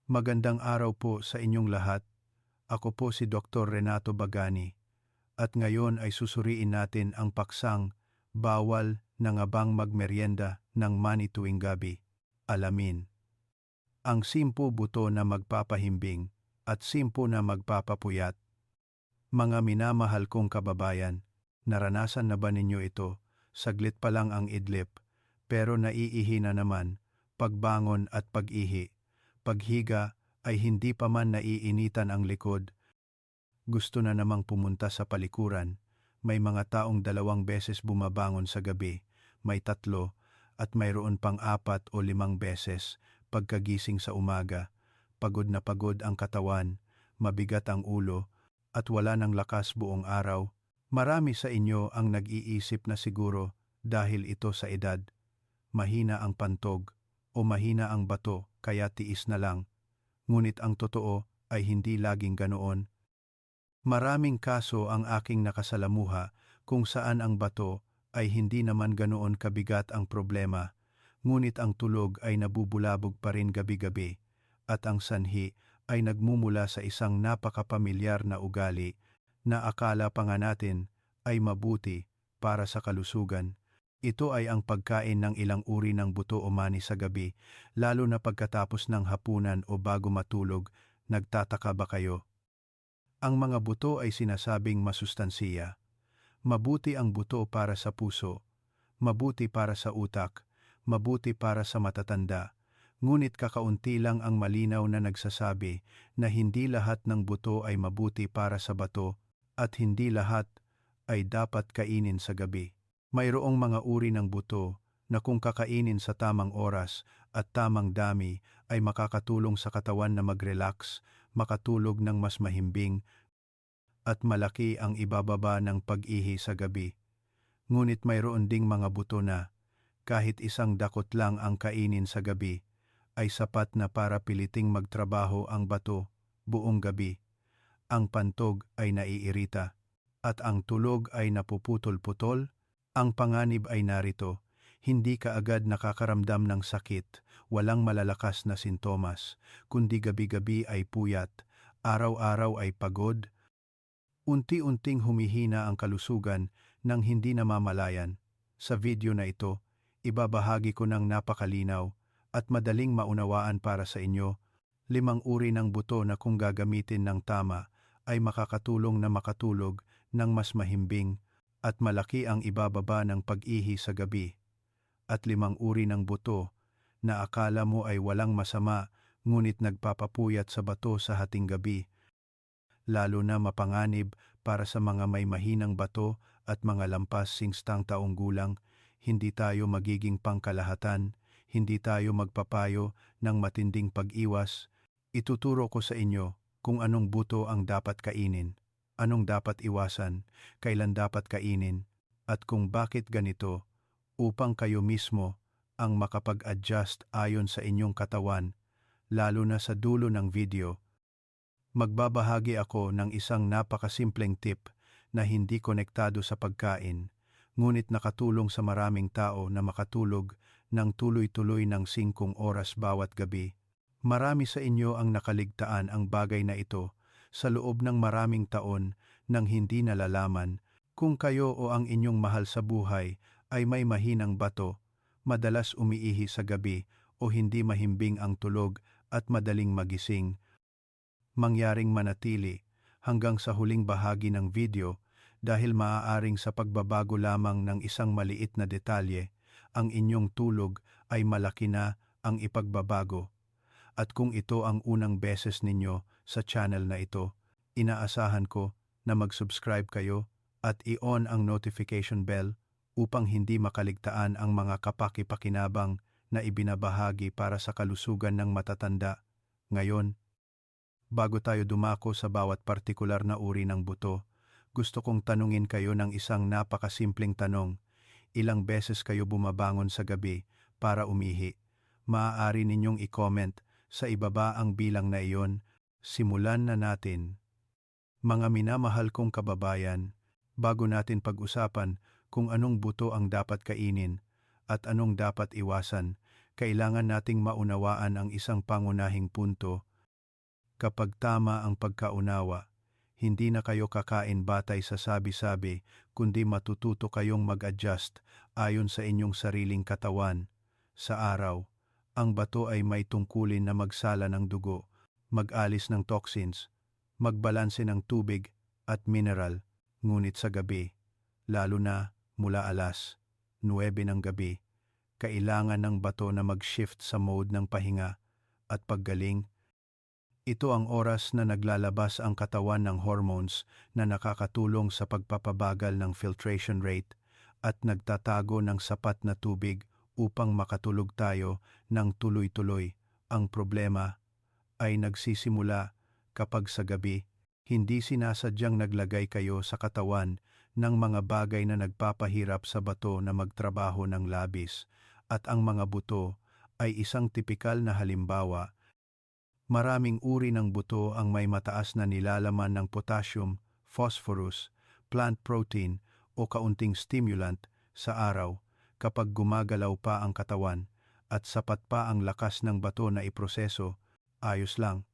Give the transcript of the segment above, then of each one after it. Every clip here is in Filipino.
Magandang araw po sa inyong lahat. Ako po si Dr. Renato Bagani at ngayon ay susuriin natin ang paksang bawal na nga bang magmeryenda ng mani tuwing gabi. Alamin. Ang simpo buto na magpapahimbing at simpo na magpapapuyat. Mga minamahal kong kababayan, naranasan na ba ninyo ito? Saglit pa lang ang idlip, pero naiihi na naman, pagbangon at pag-ihi. Paghiga ay hindi pa man naiinitan ang likod. Gusto na namang pumunta sa palikuran. May mga taong 2 beses bumabangon sa gabi, may 3, at mayroon pang 4 o 5 beses pagkagising sa umaga. Pagod na pagod ang katawan, mabigat ang ulo, at wala ng lakas buong araw. Marami sa inyo ang nag-iisip na siguro dahil ito sa edad. Mahina ang pantog o mahina ang bato kaya tiis na lang. Ngunit ang totoo ay hindi laging ganoon. Maraming kaso ang aking nakasalamuha kung saan ang bato ay hindi naman ganoon kabigat ang problema, ngunit ang tulog ay nabubulabog pa rin gabi-gabi, at ang sanhi ay nagmumula sa isang napakapamilyar na ugali na akala pa nga natin ay mabuti para sa kalusugan. Ito ay ang pagkain ng ilang uri ng buto o mani sa gabi, lalo na pagkatapos ng hapunan o bago matulog. Nagtataka ba kayo? Ang mga buto ay sinasabing masustansiya. Mabuti ang buto para sa puso, mabuti para sa utak, mabuti para sa matatanda. Ngunit kakaunti lang ang malinaw na nagsasabi na hindi lahat ng buto ay mabuti para sa bato at hindi lahat ay dapat kainin sa gabi. Mayroong mga uri ng buto na kung kakainin sa tamang oras at tamang dami ay makakatulong sa katawan na mag-relax, makatulog ng mas mahimbing, at malaki ang ibababa ng pag-ihi sa gabi. Ngunit mayroon ding mga buto na, kahit isang dakot lang ang kainin sa gabi, ay sapat na para piliting magtrabaho ang bato buong gabi. Ang pantog ay naiirita, at ang tulog ay napuputol-putol. Ang panganib ay narito, hindi ka agad nakakaramdam ng sakit, walang malalakas na sintomas, kundi gabi-gabi ay puyat, araw-araw ay pagod. Unti-unting humihina ang kalusugan nang hindi namamalayan. Sa video na ito, ibabahagi ko ng napakalinaw at madaling maunawaan para sa inyo 5 uri ng buto na kung gagamitin ng tama ay makakatulong na makatulog ng mas mahimbing at malaki ang ibababa ng pag-ihi sa gabi. At 5 uri ng buto na akala mo ay walang masama ngunit nagpapapuyat sa bato sa hating gabi, lalo na mapanganib para sa mga may mahinang bato at mga lampas 60 taong gulang. Hindi tayo magiging pangkalahatan, hindi tayo magpapayo ng matinding pag-iwas. Ituturo ko sa inyo kung anong buto ang dapat kainin, anong dapat iwasan, kailan dapat kainin, at kung bakit ganito, upang kayo mismo ang makapag-adjust ayon sa inyong katawan. Lalo na sa dulo ng video, magbabahagi ako ng isang napakasimpleng tip na hindi konektado sa pagkain, ngunit nakatulong sa maraming tao na makatulog ng tuloy-tuloy ng 5 oras bawat gabi. Marami sa inyo ang nakaligtaan ang bagay na ito sa loob ng maraming taon nang hindi nalalaman kung kayo o ang inyong mahal sa buhay ay may mahinang bato, madalas umiihi sa gabi o hindi mahimbing ang tulog at madaling magising. Mangyaring manatili hanggang sa huling bahagi ng video dahil maaaring sa pagbabago lamang ng isang maliit na detalye, ang inyong tulog ay malaki na ang ipagbabago. At kung ito ang unang beses ninyo sa channel na ito, inaasahan ko na mag-subscribe kayo at i-on ang notification bell upang hindi makaligtaan ang mga kapaki-pakinabang na ibinabahagi para sa kalusugan ng matatanda. Ngayon, bago tayo dumako sa bawat partikular na uri ng buto, gusto kong tanungin kayo ng isang napakasimpleng tanong. Ilang beses kayo bumabangon sa gabi para umihi? Maaari ninyong i-comment sa ibaba ang bilang na iyon. Simulan na natin. Mga minamahal kong kababayan, bago natin pag-usapan kung anong buto ang dapat kainin at anong dapat iwasan, kailangan nating maunawaan ang isang pangunahing punto Kapag tama ang pagkaunawa, hindi na kayo kakain batay sa sabi-sabi, kundi matututo kayong mag-adjust ayon sa inyong sariling katawan. Sa araw, ang bato ay may tungkulin na magsala ng dugo, mag-alis ng toxins, magbalanse ng tubig at mineral. Ngunit sa gabi, lalo na mula alas 9 ng gabi, kailangan ng bato na mag-shift sa mode ng pahinga at paggaling. Ito ang oras na naglalabas ang katawan ng hormones na nakakatulong sa pagpapabagal ng filtration rate at nagtatago ng sapat na tubig upang makatulog tayo ng tuloy-tuloy. Ang problema ay nagsisimula kapag sa gabi, hindi sinasadyang naglagay kayo sa katawan ng mga bagay na nagpapahirap sa bato na magtrabaho ng labis, at ang mga buto ay isang tipikal na halimbawa. Maraming uri ng buto ang may mataas na nilalaman ng potassium, phosphorus, plant protein o kaunting stimulant sa araw. Kapag gumagalaw pa ang katawan at sapat pa ang lakas ng bato na iproseso, ayos lang.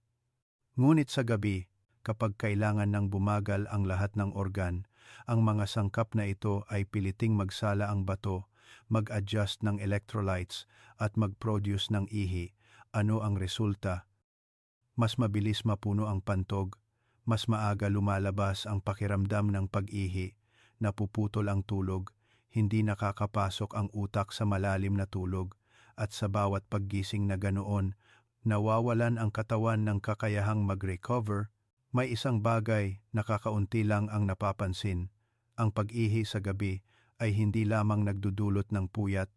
Ngunit sa gabi, kapag kailangan ng bumagal ang lahat ng organ, ang mga sangkap na ito ay piliting magsala ang bato, mag-adjust ng electrolytes at mag-produce ng ihi. Ano ang resulta? Mas mabilis mapuno ang pantog, mas maaga lumalabas ang pakiramdam ng pag-ihi, napuputol ang tulog, hindi nakakapasok ang utak sa malalim na tulog, at sa bawat paggising na ganoon, nawawalan ang katawan ng kakayahang mag-recover. May isang bagay na kakaunti lang ang napapansin. Ang pag-ihi sa gabi ay hindi lamang nagdudulot ng puyat,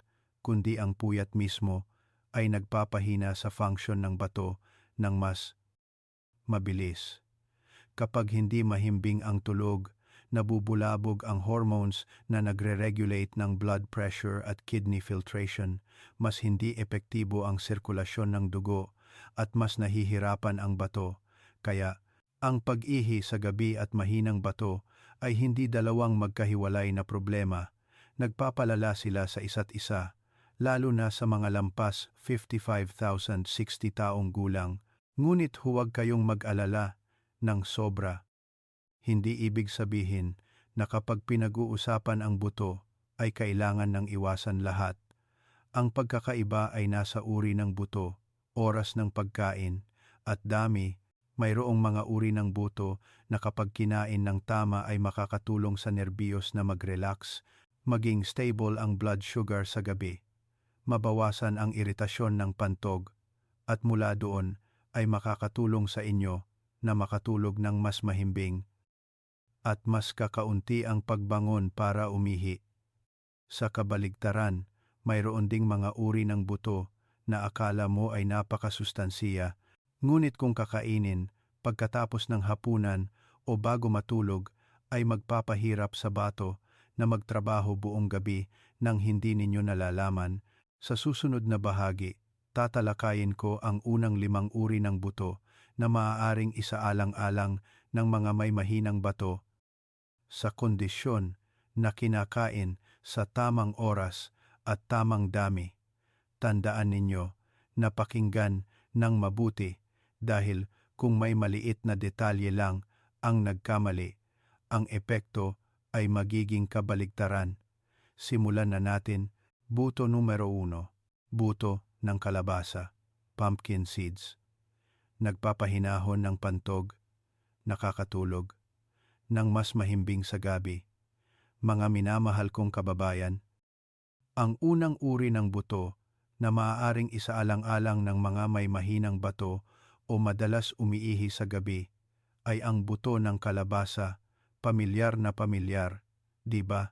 kundi ang puyat mismo ay nagpapahina sa function ng bato ng mas mabilis. Kapag hindi mahimbing ang tulog, nabubulabog ang hormones na nagre-regulate ng blood pressure at kidney filtration, mas hindi epektibo ang sirkulasyon ng dugo, at mas nahihirapan ang bato. Kaya, ang pag-ihi sa gabi at mahinang bato ay hindi dalawang magkahiwalay na problema. Nagpapalala sila sa isa't isa, lalo na sa mga lampas 55,060 taong gulang. Ngunit huwag kayong mag-alala ng sobra. Hindi ibig sabihin na kapag pinag-uusapan ang buto ay kailangan ng iwasan lahat. Ang pagkakaiba ay nasa uri ng buto, oras ng pagkain, at dami. Mayroong mga uri ng buto na kapag kinain ng tama ay makakatulong sa nerbiyos na mag-relax, maging stable ang blood sugar sa gabi, mabawasan ang iritasyon ng pantog, at mula doon ay makakatulong sa inyo na makatulog ng mas mahimbing at mas kakaunti ang pagbangon para umihi. Sa kabaligtaran, mayroon ding mga uri ng buto na akala mo ay napakasustansiya, ngunit kung kakainin pagkatapos ng hapunan o bago matulog ay magpapahirap sa bato na magtrabaho buong gabi nang hindi ninyo nalalaman. Sa susunod na bahagi, tatalakayin ko ang unang 5 uri ng buto na maaaring isaalang-alang ng mga may mahinang bato sa kondisyon na kinakain sa tamang oras at tamang dami. Tandaan ninyo na pakinggan ng mabuti dahil kung may maliit na detalye lang ang nagkamali, ang epekto ay magiging kabaligtaran. Simulan na natin. Buto numero 1. Buto ng kalabasa, pumpkin seeds. Nagpapahinahon ng pantog, nakakatulog, ng mas mahimbing sa gabi. Mga minamahal kong kababayan, ang unang uri ng buto na maaaring isaalang-alang ng mga may mahinang bato o madalas umiihi sa gabi ay ang buto ng kalabasa, pamilyar na pamilyar, di ba?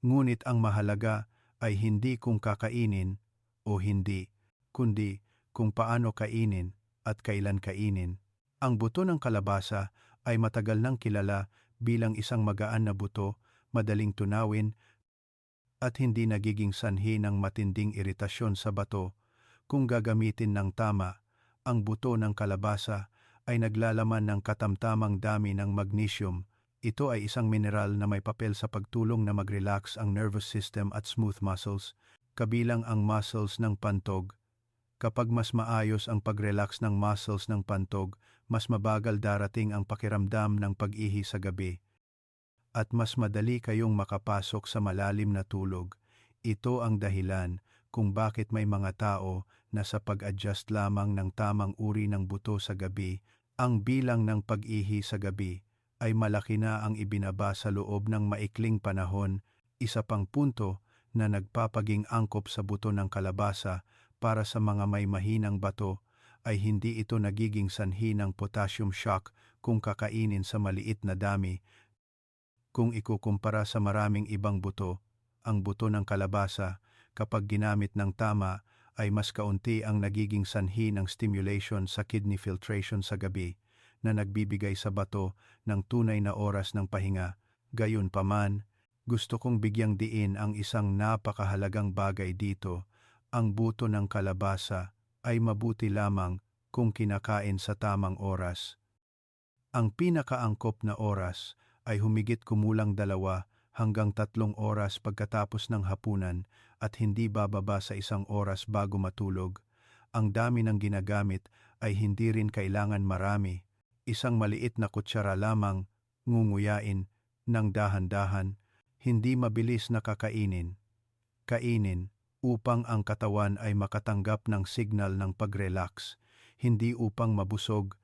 Ngunit ang mahalaga ay hindi kung kakainin o hindi, kundi kung paano kainin at kailan kainin. Ang buto ng kalabasa ay matagal nang kilala bilang isang magaan na buto, madaling tunawin, at hindi nagiging sanhi ng matinding iritasyon sa bato. Kung gagamitin ng tama, ang buto ng kalabasa ay naglalaman ng katamtamang dami ng magnesium. Ito ay isang mineral na may papel sa pagtulong na mag-relax ang nervous system at smooth muscles, kabilang ang muscles ng pantog, Kapag mas maayos ang pag-relax ng muscles ng pantog, mas mabagal darating ang pakiramdam ng pag-ihi sa gabi. At mas madali kayong makapasok sa malalim na tulog. Ito ang dahilan kung bakit may mga tao na sa pag-adjust lamang ng tamang uri ng buto sa gabi, ang bilang ng pag-ihi sa gabi ay malaki na ang ibinaba sa loob ng maikling panahon. Isa pang punto na nagpapaging angkop sa buto ng kalabasa para sa mga may mahinang bato ay hindi ito nagiging sanhi ng potassium shock kung kakainin sa maliit na dami. Kung ikukumpara sa maraming ibang buto, ang buto ng kalabasa kapag ginamit ng tama ay mas kaunti ang nagiging sanhi ng stimulation sa kidney filtration sa gabi na nagbibigay sa bato ng tunay na oras ng pahinga. Gayunpaman, gusto kong bigyang diin ang isang napakahalagang bagay dito. Ang buto ng kalabasa ay mabuti lamang kung kinakain sa tamang oras. Ang pinakaangkop na oras ay humigit kumulang 2 hanggang 3 oras pagkatapos ng hapunan at hindi bababa sa 1 oras bago matulog. Ang dami ng ginagamit ay hindi rin kailangan marami. Isang maliit na kutsara lamang, ngunguyain, ng dahan-dahan, hindi mabilis na kakainin. Kainin upang ang katawan ay makatanggap ng signal ng pag-relax, hindi upang mabusog.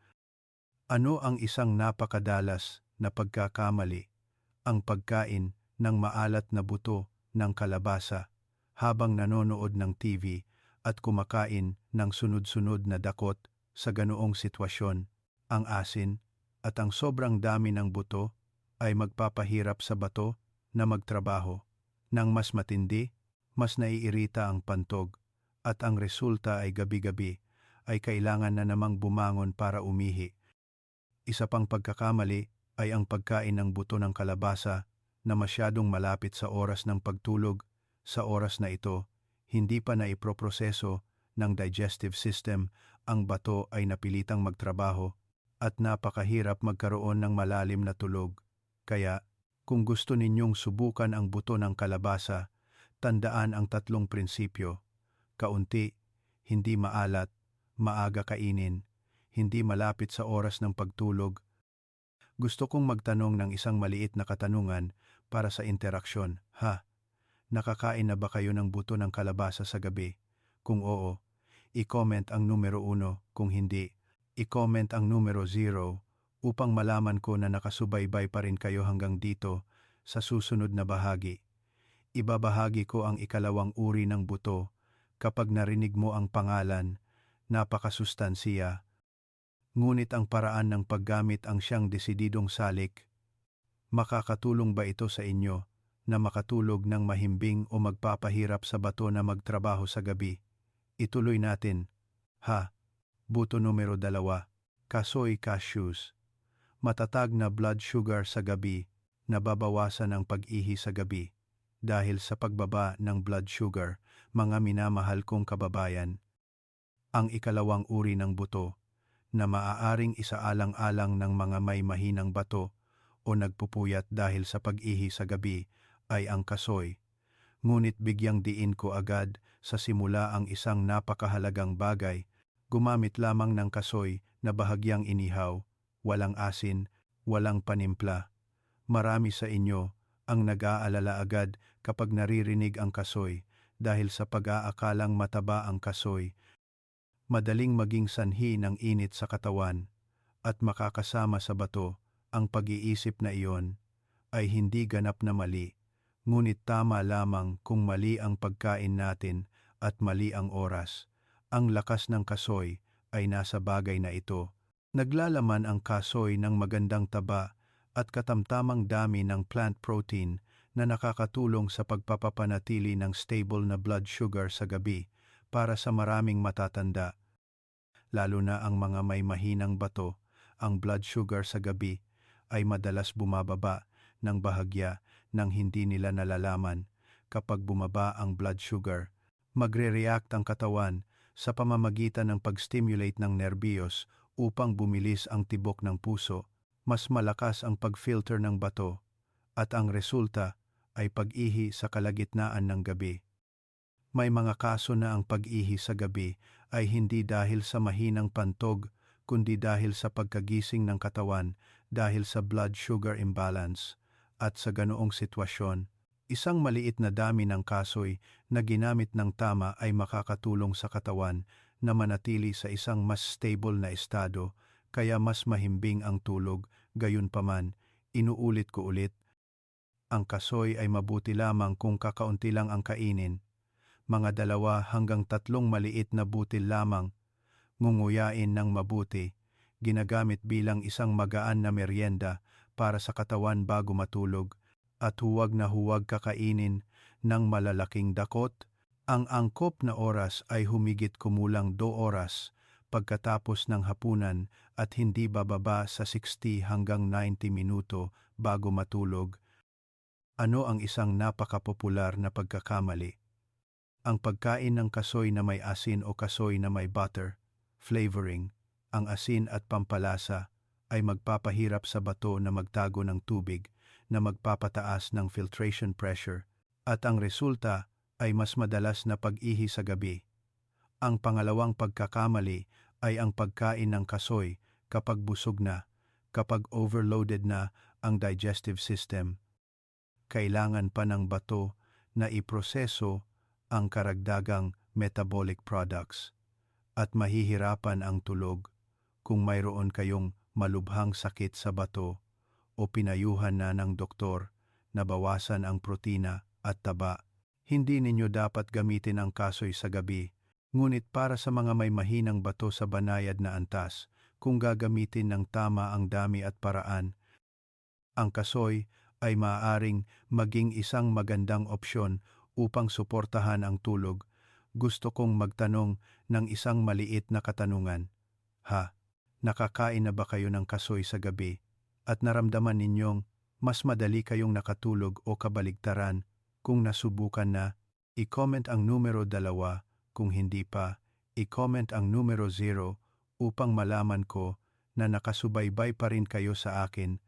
Ano ang isang napakadalas na pagkakamali? Ang pagkain ng maalat na buto ng kalabasa habang nanonood ng TV at kumakain ng sunod-sunod na dakot. Sa ganoong sitwasyon, ang asin at ang sobrang dami ng buto ay magpapahirap sa bato na magtrabaho. Nang mas matindi, mas naiirita ang pantog at ang resulta ay gabi-gabi ay kailangan na namang bumangon para umihi. Isa pang pagkakamali ay ang pagkain ng buto ng kalabasa na masyadong malapit sa oras ng pagtulog. Sa oras na ito, hindi pa naiproproseso ng digestive system, ang bato ay napilitang magtrabaho at napakahirap magkaroon ng malalim na tulog. Kaya, kung gusto ninyong subukan ang buto ng kalabasa, tandaan ang 3 prinsipyo. Kaunti, hindi maalat, maaga kainin, hindi malapit sa oras ng pagtulog. Gusto kong magtanong ng isang maliit na katanungan para sa interaksyon. Nakakain na ba kayo ng buto ng kalabasa sa gabi? Kung oo, i-comment ang numero 1. Kung hindi, i-comment ang numero 0 upang malaman ko na nakasubaybay pa rin kayo hanggang dito. Sa susunod na bahagi, ibabahagi ko ang ikalawang uri ng buto. Kapag narinig mo ang pangalan, napakasustansiya. Ngunit ang paraan ng paggamit ang siyang desididong salik. Makakatulong ba ito sa inyo na makatulog ng mahimbing o magpapahirap sa bato na magtrabaho sa gabi? Ituloy natin. Buto numero 2. Kasoy cashews. Matatag na blood sugar sa gabi, nababawasan ang pag-ihi sa gabi. Dahil sa pagbaba ng blood sugar, mga minamahal kong kababayan, ang ikalawang uri ng buto na maaaring isaalang-alang ng mga may mahinang bato o nagpupuyat dahil sa pag-ihi sa gabi ay ang kasoy. Ngunit bigyang diin ko agad sa simula ang isang napakahalagang bagay. Gumamit lamang ng kasoy na bahagyang inihaw, walang asin, walang panimpla. Marami sa inyo ang nag-aalala agad kapag naririnig ang kasoy dahil sa pag-aakalang mataba ang kasoy. Madaling maging sanhi ng init sa katawan at makakasama sa bato. Ang pag-iisip na iyon ay hindi ganap na mali, ngunit tama lamang kung mali ang pagkain natin at mali ang oras. Ang lakas ng kasoy ay nasa bagay na ito. Naglalaman ang kasoy ng magandang taba at katamtamang dami ng plant protein na nakakatulong sa pagpapapanatili ng stable na blood sugar sa gabi para sa maraming matatanda. Lalo na ang mga may mahinang bato, ang blood sugar sa gabi ay madalas bumababa ng bahagya nang hindi nila nalalaman. Kapag bumaba ang blood sugar, magre-react ang katawan sa pamamagitan ng pag-stimulate ng nerbiyos upang bumilis ang tibok ng puso. Mas malakas ang pag-filter ng bato at ang resulta ay pag-ihi sa kalagitnaan ng gabi. May mga kaso na ang pag-ihi sa gabi ay hindi dahil sa mahinang pantog, kundi dahil sa pagkagising ng katawan, dahil sa blood sugar imbalance. At sa ganoong sitwasyon, isang maliit na dami ng kasoy na ginamit ng tama ay makakatulong sa katawan na manatili sa isang mas stable na estado, kaya mas mahimbing ang tulog. Gayunpaman, inuulit ko ulit, ang kasoy ay mabuti lamang kung kakaunti lang ang kainin. Mga 2 hanggang 3 maliit na butil lamang, ngunguyain ng mabuti, ginagamit bilang isang magaan na merienda para sa katawan bago matulog, at huwag na huwag kakainin ng malalaking dakot. Ang angkop na oras ay humigit kumulang 2 oras pagkatapos ng hapunan at hindi bababa sa 60 hanggang 90 minuto bago matulog. Ano ang isang napakapopular na pagkakamali? Ang pagkain ng kasoy na may asin o kasoy na may butter, flavoring. Ang asin at pampalasa ay magpapahirap sa bato na magtago ng tubig, na magpapataas ng filtration pressure, at ang resulta ay mas madalas na pag-ihi sa gabi. Ang pangalawang pagkakamali ay ang pagkain ng kasoy kapag busog na, kapag overloaded na ang digestive system. Kailangan pa ng bato na iproseso ang karagdagang metabolic products, at mahihirapan ang tulog kung mayroon kayong malubhang sakit sa bato o pinayuhan na ng doktor na bawasan ang protina at taba. Hindi ninyo dapat gamitin ang kasoy sa gabi, ngunit para sa mga may mahinang bato sa banayad na antas, kung gagamitin ng tama ang dami at paraan, ang kasoy ay maaaring maging isang magandang opsyon upang suportahan ang tulog. Gusto kong magtanong ng isang maliit na katanungan. Nakakain na ba kayo ng kasoy sa gabi at naramdaman ninyong mas madali kayong nakatulog o kabaligtaran? Kung nasubukan na, i-comment ang numero 2, kung hindi pa, i-comment ang numero 0 upang malaman ko na nakasubaybay pa rin kayo sa akin.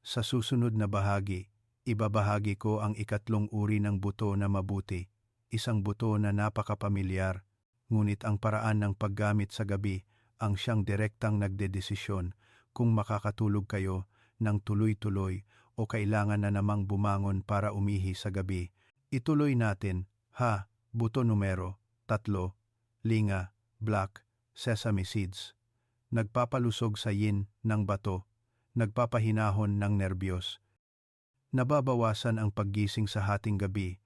Sa susunod na bahagi, ibabahagi ko ang 3 uri ng buto na mabuti, isang buto na napakapamilyar, ngunit ang paraan ng paggamit sa gabi ang siyang direktang nagdedesisyon kung makakatulog kayo ng tuloy-tuloy o kailangan na namang bumangon para umihi sa gabi. Ituloy natin. Buto numero 3, linga, black, sesame seeds. Nagpapalusog sa yin ng bato, nagpapahinahon ng nerbiyos. Nababawasan ang paggising sa hating gabi.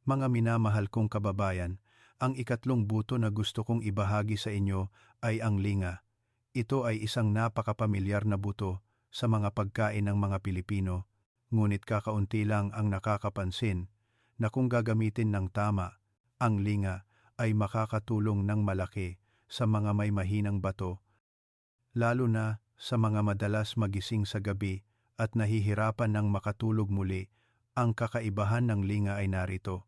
Mga minamahal kong kababayan, ang 3 buto na gusto kong ibahagi sa inyo ay ang linga. Ito ay isang napakapamilyar na buto sa mga pagkain ng mga Pilipino, ngunit kakaunti lang ang nakakapansin na kung gagamitin ng tama, ang linga ay makakatulong ng malaki sa mga may mahinang bato, lalo na sa mga madalas magising sa gabi at nahihirapan ng makatulog muli. Ang kakaibahan ng linga ay narito.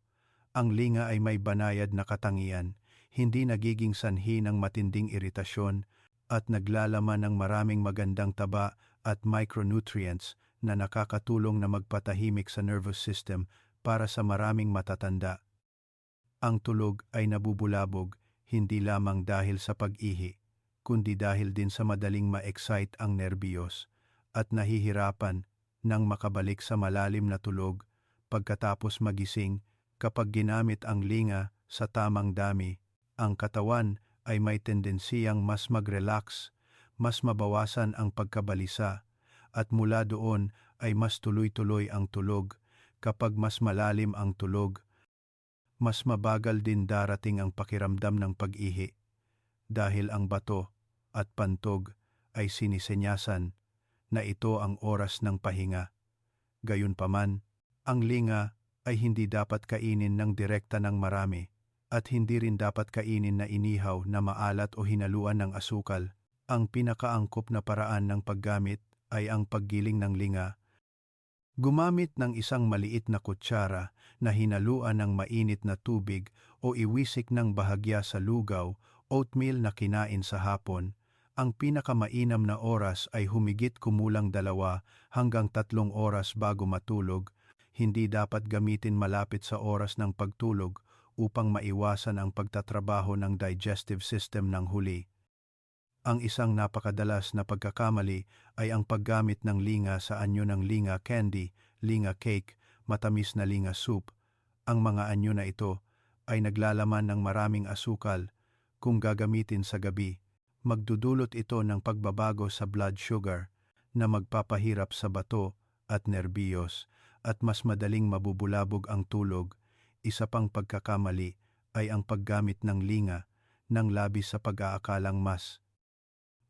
Ang linga ay may banayad na katangian, hindi nagiging sanhi ng matinding iritasyon, at naglalaman ng maraming magandang taba at micronutrients na nakakatulong na magpatahimik sa nervous system para sa maraming matatanda. Ang tulog ay nabubulabog hindi lamang dahil sa pag-ihi, kundi dahil din sa madaling ma-excite ang nerbiyos at nahihirapan nang makabalik sa malalim na tulog pagkatapos magising. Kapag ginamit ang linga sa tamang dami, ang katawan ay may tendensiyang mas mag-relax, mas mabawasan ang pagkabalisa, at mula doon ay mas tuloy-tuloy ang tulog. Kapag mas malalim ang tulog, mas mabagal din darating ang pakiramdam ng pag-ihi, dahil ang bato at pantog ay sinisenyasan na ito ang oras ng pahinga. Gayunpaman, ang linga ay hindi dapat kainin ng direkta ng marami, at hindi rin dapat kainin na inihaw na maalat o hinaluan ng asukal. Ang pinakaangkop na paraan ng paggamit ay ang paggiling ng linga. Gumamit ng isang maliit na kutsara na hinaluan ng mainit na tubig o iwisik ng bahagya sa lugaw, oatmeal na kinain sa hapon. Ang pinakamainam na oras ay humigit kumulang 2 hanggang 3 oras bago matulog. Hindi dapat gamitin malapit sa oras ng pagtulog upang maiwasan ang pagtatrabaho ng digestive system ng huli. Ang isang napakadalas na pagkakamali ay ang paggamit ng linga sa anyo ng linga candy, linga cake, matamis na linga soup. Ang mga anyo na ito ay naglalaman ng maraming asukal. Kung gagamitin sa gabi, magdudulot ito ng pagbabago sa blood sugar na magpapahirap sa bato at nerbiyos at mas madaling mabubulabog ang tulog. Isa pang pagkakamali ay ang paggamit ng linga ng labis sa pag-aakalang mas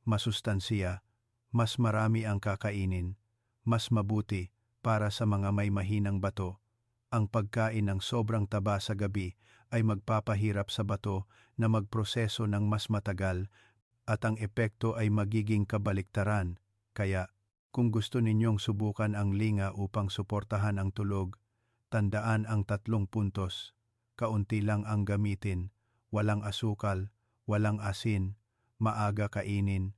masustansiya, mas marami ang kakainin, mas mabuti para sa mga may mahinang bato. Ang pagkain ng sobrang taba sa gabi ay magpapahirap sa bato na magproseso ng mas matagal at ang epekto ay magiging kabaliktaran. Kaya, kung gusto ninyong subukan ang linga upang suportahan ang tulog, tandaan ang 3 puntos. Kaunti lang ang gamitin, walang asukal, walang asin, maaga kainin.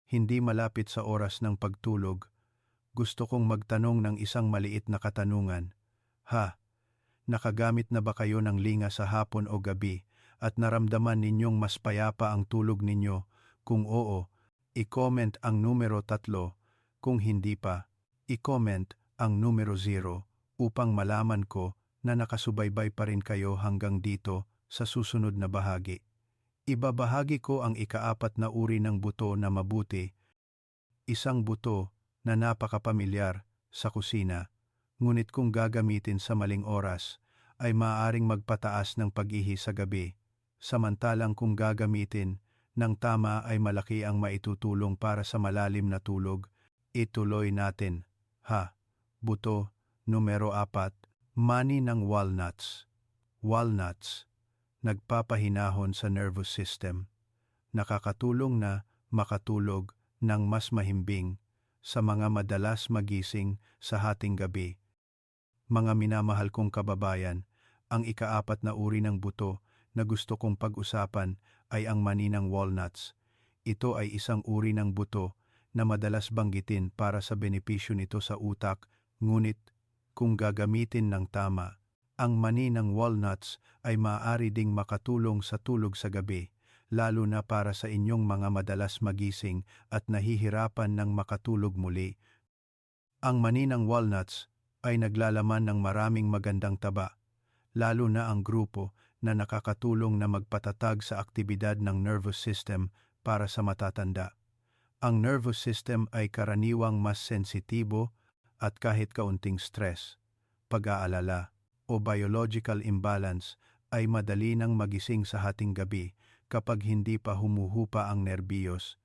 Hindi malapit sa oras ng pagtulog, gusto kong magtanong ng isang maliit na katanungan. Nakagamit na ba kayo ng linga sa hapon o gabi at naramdaman ninyong mas payapa ang tulog ninyo? Kung oo, i-comment ang numero 3. Kung hindi pa, i-comment ang numero 0 upang malaman ko na nakasubaybay pa rin kayo hanggang dito sa susunod na bahagi. Ibabahagi ko ang ika-4 na uri ng buto na mabuti. Isang buto na napakapamilyar sa kusina, ngunit kung gagamitin sa maling oras, ay maaaring magpataas ng pag-ihi sa gabi. Samantalang kung gagamitin ng tama ay malaki ang maitutulong para sa malalim na tulog. Ituloy natin. Buto numero 4, mani ng walnuts. Walnuts, nagpapahinahon sa nervous system. Nakakatulong na makatulog ng mas mahimbing sa mga madalas magising sa hating gabi. Mga minamahal kong kababayan, ang ika-4 na uri ng buto na gusto kong pag-usapan ay ang mani ng walnuts. Ito ay isang uri ng buto na madalas banggitin para sa benepisyo nito sa utak, ngunit kung gagamitin ng tama, ang mani ng walnuts ay maaari ding makatulong sa tulog sa gabi, lalo na para sa inyong mga madalas magising at nahihirapan ng makatulog muli. Ang mani ng walnuts ay naglalaman ng maraming magandang taba, lalo na ang grupo na nakakatulong na magpatatag sa aktibidad ng nervous system para sa matatanda. Ang nervous system ay karaniwang mas sensitibo at kahit kaunting stress, pag-aalala, o biological imbalance ay madali nang magising sa hating gabi kapag hindi pa humuhupa ang nerbiyos.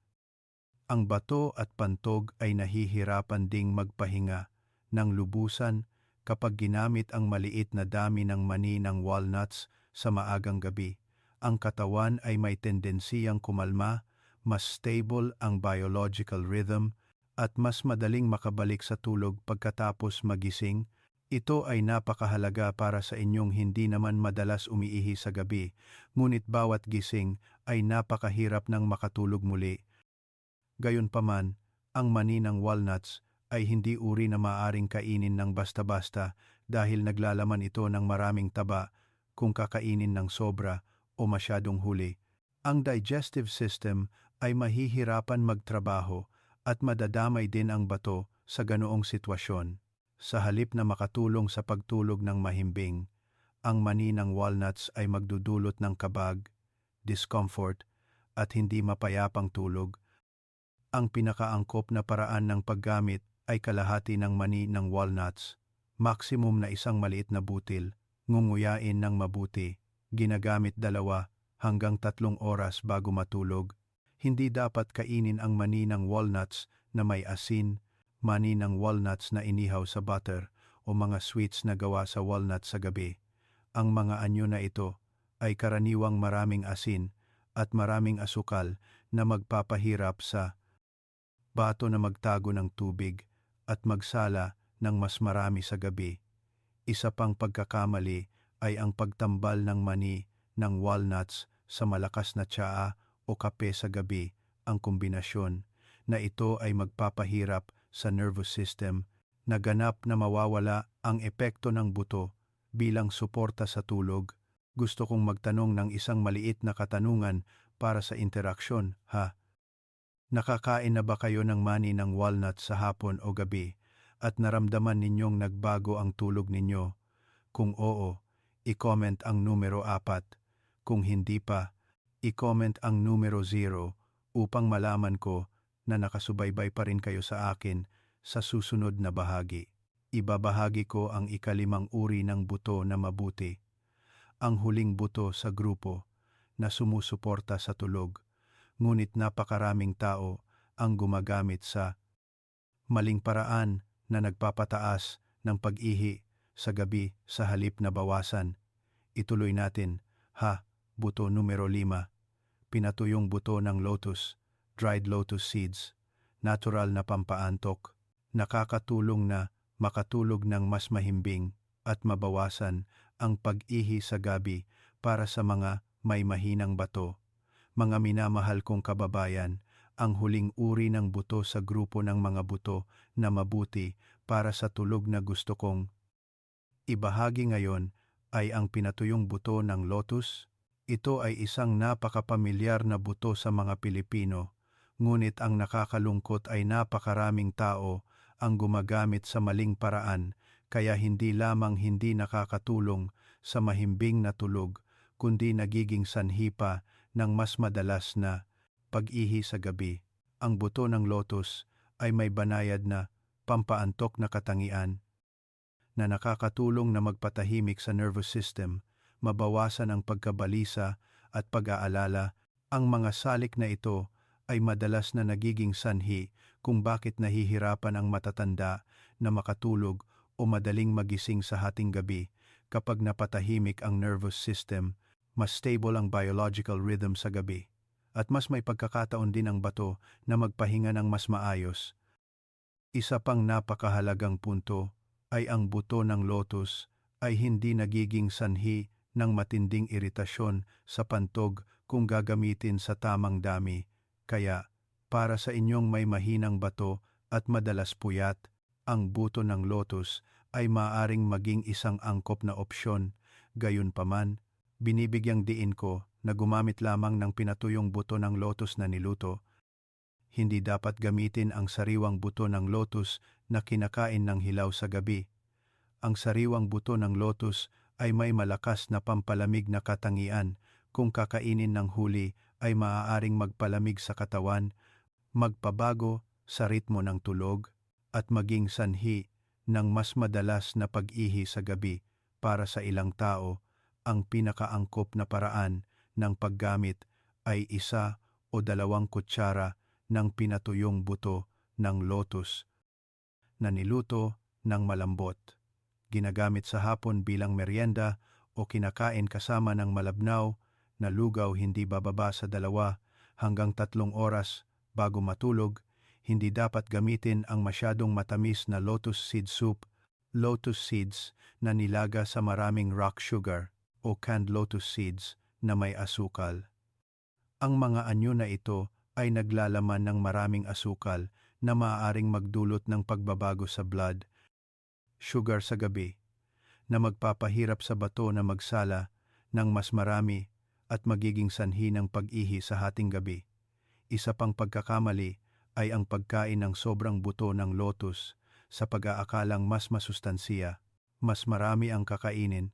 Ang bato at pantog ay nahihirapan ding magpahinga ng lubusan kapag ginamit ang maliit na dami ng mani ng walnuts sa maagang gabi. Ang katawan ay may tendensiyang kumalma, mas stable ang biological rhythm, at mas madaling makabalik sa tulog pagkatapos magising. Ito ay napakahalaga para sa inyong hindi naman madalas umiihi sa gabi, ngunit bawat gising ay napakahirap ng makatulog muli. Gayunpaman, ang mani ng walnuts ay hindi uri na maaaring kainin ng basta-basta dahil naglalaman ito ng maraming taba kung kakainin ng sobra o masyadong huli. Ang digestive system ay mahihirapan magtrabaho at madadamay din ang bato sa ganoong sitwasyon. Sa halip na makatulong sa pagtulog ng mahimbing, ang mani ng walnuts ay magdudulot ng kabag, discomfort, at hindi mapayapang tulog. Ang pinakaangkop na paraan ng paggamit ay kalahati ng mani ng walnuts, maximum na isang maliit na butil, ngunguyain ng mabuti, ginagamit 2 hanggang 3 oras bago matulog. Hindi dapat kainin ang mani ng walnuts na may asin, mani ng walnuts na inihaw sa butter, o mga sweets na gawa sa walnuts sa gabi. Ang mga anyo na ito ay karaniwang maraming asin at maraming asukal na magpapahirap sa bato na magtago ng tubig at magsala ng mas marami sa gabi. Isa pang pagkakamali ay ang pagtambal ng mani ng walnuts sa malakas na tsaa o kape sa gabi. Ang kombinasyon na ito ay magpapahirap sa nervous system na ganap na mawawala ang epekto ng buto bilang suporta sa tulog. Gusto kong magtanong ng isang maliit na katanungan para sa interaksyon, ha? Nakakain na ba kayo ng mani ng walnut sa hapon o gabi at naramdaman ninyong nagbago ang tulog ninyo? Kung oo, i-comment ang numero 4. Kung hindi pa, i-comment ang numero 0 upang malaman ko na nakasubaybay pa rin kayo sa akin sa susunod na bahagi. Ibabahagi ko ang ikalimang uri ng buto na mabuti, ang huling buto sa grupo na sumusuporta sa tulog, ngunit napakaraming tao ang gumagamit sa maling paraan na nagpapataas ng pag-ihi sa gabi sa halip na bawasan. Ituloy natin, ha, buto numero 5, pinatuyong buto ng lotus, dried lotus seeds, natural na pampaantok, nakakatulong na makatulog ng mas mahimbing at mabawasan ang pag-ihi sa gabi para sa mga may mahinang bato. Mga minamahal kong kababayan, ang huling uri ng buto sa grupo ng mga buto na mabuti para sa tulog na gusto kong ibahagi ngayon ay ang pinatuyong buto ng lotus. Ito ay isang napakapamilyar na buto sa mga Pilipino, ngunit ang nakakalungkot ay napakaraming tao ang gumagamit sa maling paraan, kaya hindi lamang hindi nakakatulong sa mahimbing na tulog, kundi nagiging sanhi pa ng mas madalas na pag-ihi sa gabi. Ang buto ng lotus ay may banayad na pampaantok na katangian na nakakatulong na magpatahimik sa nervous system, mabawasan ang pagkabalisa at pag-aalala. Ang mga salik na ito ay madalas na nagiging sanhi kung bakit nahihirapan ang matatanda na makatulog o madaling magising sa hating gabi. Kapag napatahimik ang nervous system, mas stable ang biological rhythm sa gabi, at mas may pagkakataon din ang bato na magpahinga ng mas maayos. Isa pang napakahalagang punto ay ang buto ng lotus ay hindi nagiging sanhi ng matinding iritasyon sa pantog kung gagamitin sa tamang dami. Kaya, para sa inyong may mahinang bato at madalas puyat, ang buto ng lotus ay maaaring maging isang angkop na opsyon. Gayunpaman, binibigyang diin ko na gumamit lamang ng pinatuyong buto ng lotus na niluto. Hindi dapat gamitin ang sariwang buto ng lotus na kinakain ng hilaw sa gabi. Ang sariwang buto ng lotus ay may malakas na pampalamig na katangian. Kung kakainin ng huli ay maaaring magpalamig sa katawan, magpabago sa ritmo ng tulog, at maging sanhi ng mas madalas na pag-ihi sa gabi. Para sa ilang tao, ang pinakaangkop na paraan ng paggamit ay 1 o 2 kutsara ng pinatuyong buto ng lotus na niluto ng malambot, ginagamit sa hapon bilang merienda o kinakain kasama ng malabnaw na lugaw hindi bababa sa 2 hanggang 3 oras bago matulog. Hindi dapat gamitin ang masyadong matamis na lotus seed soup, lotus seeds na nilaga sa maraming rock sugar o canned lotus seeds na may asukal. Ang mga anyo na ito ay naglalaman ng maraming asukal na maaaring magdulot ng pagbabago sa blood sugar sa gabi, na magpapahirap sa bato na magsala ng mas marami at magiging sanhi ng pag-ihi sa hating gabi. Isa pang pagkakamali ay ang pagkain ng sobrang buto ng lotus sa pag-aakalang mas masustansiya. Mas marami ang kakainin,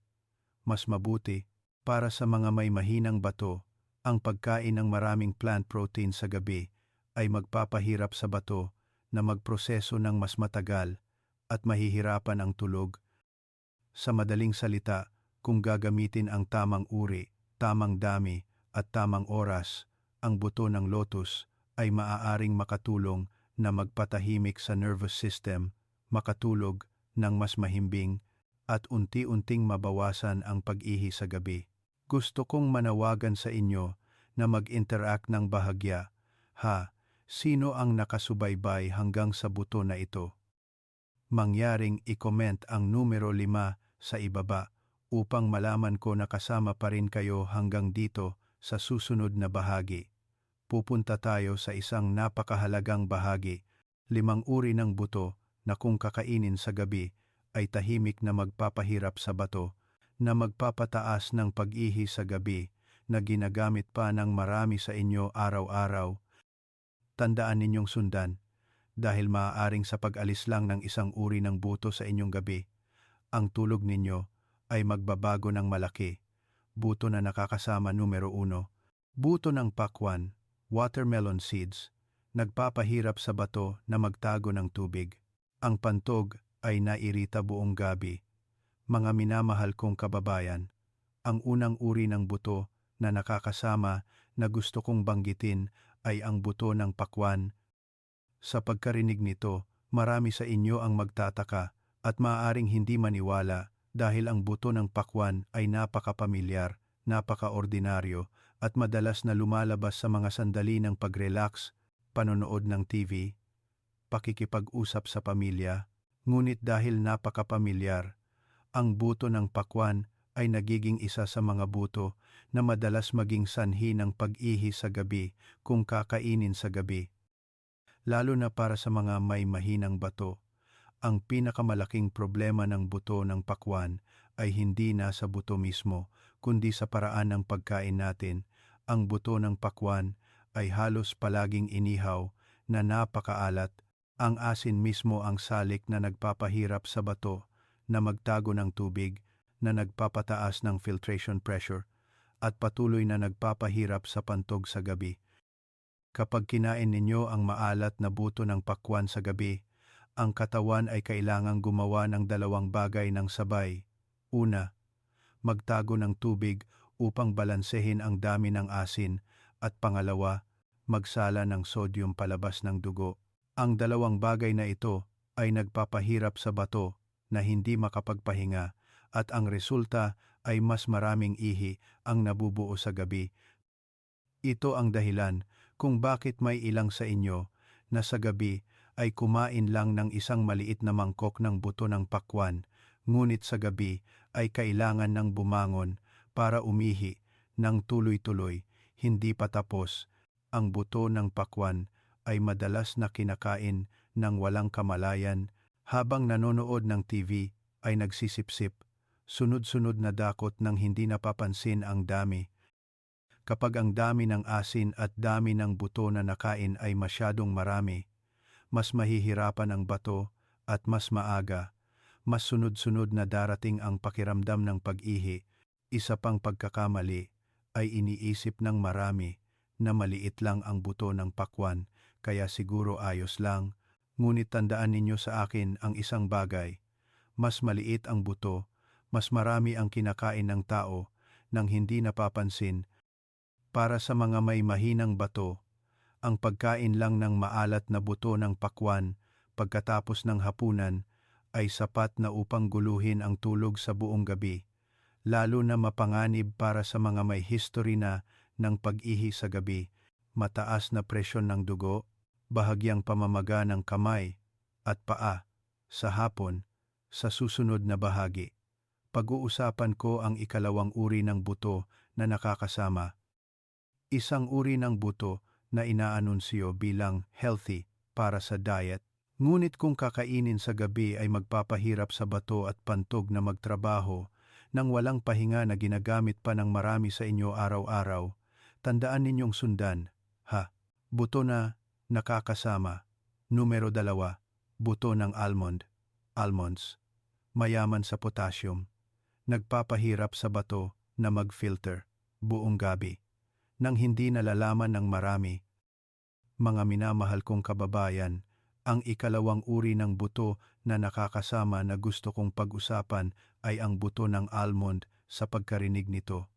mas mabuti. Para sa mga may mahinang bato, ang pagkain ng maraming plant protein sa gabi ay magpapahirap sa bato na magproseso ng mas matagal at mahihirapan ang tulog. Sa madaling salita, kung gagamitin ang tamang uri, tamang dami at tamang oras, ang buto ng lotus ay maaaring makatulong na magpatahimik sa nervous system, makatulog ng mas mahimbing, at unti-unting mabawasan ang pag-ihi sa gabi. Gusto kong manawagan sa inyo na mag-interact ng bahagya. Ha, sino ang nakasubaybay hanggang sa buto na ito? Mangyaring i-comment ang numero 5 sa ibaba upang malaman ko na kasama pa rin kayo hanggang dito sa susunod na bahagi. Pupunta tayo sa isang napakahalagang bahagi, 5 uri ng buto na kung kakainin sa gabi ay tahimik na magpapahirap sa bato na magpapataas ng pag-ihi sa gabi na ginagamit pa ng marami sa inyo araw-araw. Tandaan ninyong sundan dahil maaaring sa pag-alis lang ng isang uri ng buto sa inyong gabi, ang tulog ninyo ay magbabago ng malaki. Buto na nakakasama numero 1. Buto ng pakwan, watermelon seeds, nagpapahirap sa bato na magtago ng tubig. Ang pantog ay nairita buong gabi. Mga minamahal kong kababayan, ang unang uri ng buto na nakakasama na gusto kong banggitin ay ang buto ng pakwan. Sa pagkarinig nito, marami sa inyo ang magtataka at maaaring hindi maniwala dahil ang buto ng pakwan ay napakapamilyar, napakaordinaryo at madalas na lumalabas sa mga sandali ng pag-relax, panonood ng TV, pakikipag-usap sa pamilya. Ngunit dahil napakapamilyar, ang buto ng pakwan ay nagiging isa sa mga buto na madalas maging sanhi ng pag-ihi sa gabi kung kakainin sa gabi. Lalo na para sa mga may mahinang bato, ang pinakamalaking problema ng buto ng pakwan ay hindi nasa buto mismo, kundi sa paraan ng pagkain natin. Ang buto ng pakwan ay halos palaging inihaw na napakaalat. Ang asin mismo ang salik na nagpapahirap sa bato na magtago ng tubig, na nagpapataas ng filtration pressure, at patuloy na nagpapahirap sa pantog sa gabi. Kapag kinain ninyo ang maalat na buto ng pakwan sa gabi, ang katawan ay kailangang gumawa ng dalawang bagay ng sabay. Una, magtago ng tubig upang balansehin ang dami ng asin, at pangalawa, magsala ng sodium palabas ng dugo. Ang dalawang bagay na ito ay nagpapahirap sa bato na hindi makapagpahinga, at ang resulta ay mas maraming ihi ang nabubuo sa gabi. Ito ang dahilan kung bakit may ilang sa inyo na sa gabi ay kumain lang ng isang maliit na mangkok ng buto ng pakwan, ngunit sa gabi ay kailangan ng bumangon para umihi ng tuloy-tuloy, hindi pa tapos. Ang buto ng pakwan ay madalas na kinakain ng walang kamalayan. Habang nanonood ng TV ay nagsisipsip, sunod-sunod na dakot ng hindi napapansin ang dami. Kapag ang dami ng asin at dami ng buto na nakain ay masyadong marami, mas mahihirapan ang bato at mas maaga, mas sunod-sunod na darating ang pakiramdam ng pag-ihi. Isa pang pagkakamali ay iniisip ng marami na maliit lang ang buto ng pakwan, kaya siguro ayos lang. Ngunit tandaan ninyo sa akin ang isang bagay, mas maliit ang buto, mas marami ang kinakain ng tao nang hindi napapansin. Para sa mga may mahinang bato, ang pagkain lang ng maalat na buto ng pakwan pagkatapos ng hapunan ay sapat na upang guluhin ang tulog sa buong gabi, lalo na mapanganib para sa mga may history na ng pag-ihi sa gabi, mataas na presyon ng dugo, bahagyang pamamaga ng kamay at paa sa hapon. Sa susunod na bahagi, pag-uusapan ko ang ikalawang uri ng buto na nakakasama. Isang uri ng buto na inaanunsyo bilang healthy para sa diet. Ngunit kung kakainin sa gabi ay magpapahirap sa bato at pantog na magtrabaho nang walang pahinga na ginagamit pa ng marami sa inyo araw-araw. Tandaan ninyong sundan, buto na nakakasama. Numero 2, buto ng almonds, mayaman sa potassium, nagpapahirap sa bato na mag-filter buong gabi nang hindi nalalaman ng marami. Mga minamahal kong kababayan, ang ikalawang uri ng buto na nakakasama na gusto kong pag-usapan ay ang buto ng almond. Sa pagkarinig nito,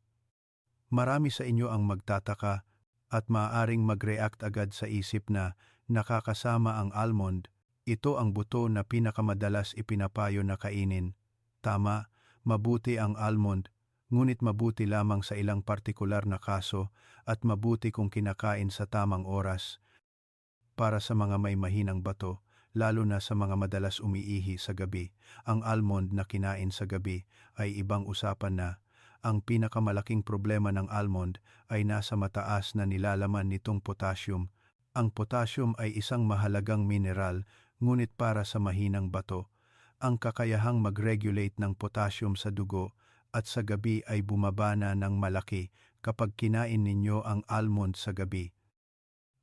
marami sa inyo ang magtataka at maaaring mag-react agad sa isip na nakakasama ang almond. Ito ang buto na pinakamadalas ipinapayo na kainin. Tama, mabuti ang almond, ngunit mabuti lamang sa ilang partikular na kaso at mabuti kung kinakain sa tamang oras. Para sa mga may mahinang bato, lalo na sa mga madalas umiihi sa gabi, ang almond na kinain sa gabi ay ibang usapan na. Ang pinakamalaking problema ng almond ay nasa mataas na nilalaman nitong potassium. Ang potassium ay isang mahalagang mineral, ngunit para sa mahinang bato, ang kakayahang mag-regulate ng potassium sa dugo at sa gabi ay bumaba na ng malaki kapag kinain ninyo ang almond sa gabi.